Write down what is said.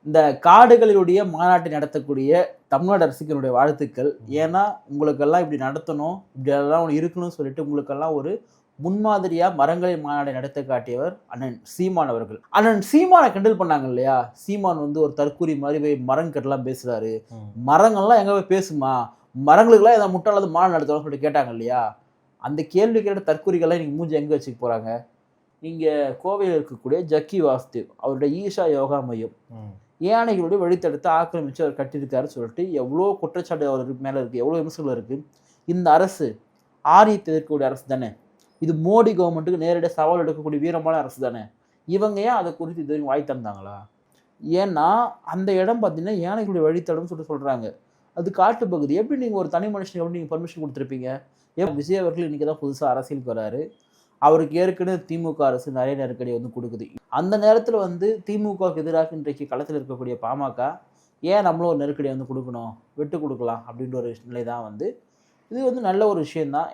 இந்த காடுகளினுடைய மாநாட்டை நடத்தக்கூடிய தமிழ்நாடு அரசுக்கு என்னுடைய வாழ்த்துக்கள். ஏன்னா உங்களுக்கெல்லாம் இப்படி நடத்தணும், இப்படி எல்லாம் ஒன்று இருக்கணும்னு சொல்லிட்டு உங்களுக்கெல்லாம் ஒரு முன்மாதிரியா மரங்களின் மாநாடை நடத்த காட்டியவர் அண்ணன் சீமான் அவர்கள். அண்ணன் சீமானை கிண்டல் பண்ணாங்க இல்லையா? சீமான் வந்து ஒரு தற்கூரி மாதிரி போய் மரங்கட்டெல்லாம் பேசுறாரு. மரங்கள்லாம் எங்க போய் பேசுமா? மரங்களுக்கெல்லாம் ஏதாவது முட்டாளாவது மாநாடு நடத்தணும்னு சொல்லிட்டு கேட்டாங்க இல்லையா? அந்த கேள்வி கேட்ட தற்கூரிகள்லாம் நீங்க மூஞ்சி எங்க வச்சுக்க போறாங்க? நீங்க கோவையில் இருக்கக்கூடிய ஜக்கி வாசுதேவ் அவருடைய ஈஷா யோகா மையம் யானைகளுடைய வழித்தடத்தை ஆக்கிரமிச்சு அவர் கட்டியிருக்காருன்னு சொல்லிட்டு எவ்வளோ குற்றச்சாட்டு அவர் மேலே இருக்குது, எவ்வளோ விமர்சனங்கள் இருக்குது. இந்த அரசு ஆரியத்தை எதிர்க்கக்கூடிய அரசு தானே, இது மோடி கவர்மெண்ட்டுக்கு நேரடியாக சவால் எடுக்கக்கூடிய வீரமான அரசு தானே. இவங்க ஏன் அதை குறித்து இது வரைக்கும் வாய் தந்தாங்களா? ஏன்னா அந்த இடம் பார்த்தீங்கன்னா யானைகளுடைய வழித்தடம்னு சொல்லிட்டு சொல்கிறாங்க. அது காட்டு பகுதி. எப்படி நீங்கள் ஒரு தனி மனுஷனுக்கு எப்படி நீங்கள் பர்மிஷன் கொடுத்துருப்பீங்க? ஏன் விஜய் அவர்கள் இன்றைக்கி தான் புதுசாக அரசியலுக்கு வராரு. அவருக்கு ஏற்கனவே திமுக அரசு நிறைய நெருக்கடி வந்து கொடுக்குது. அந்த நேரத்தில் வந்து திமுகவுக்கு எதிராக இன்றைக்கு களத்தில் இருக்கக்கூடிய பாமக ஏன் நம்மளும் ஒரு நெருக்கடியை வந்து கொடுக்கணும், விட்டு கொடுக்கலாம் அப்படின்ற ஒரு நிலை தான் வந்து இது வந்து நல்ல ஒரு விஷயம்தான்.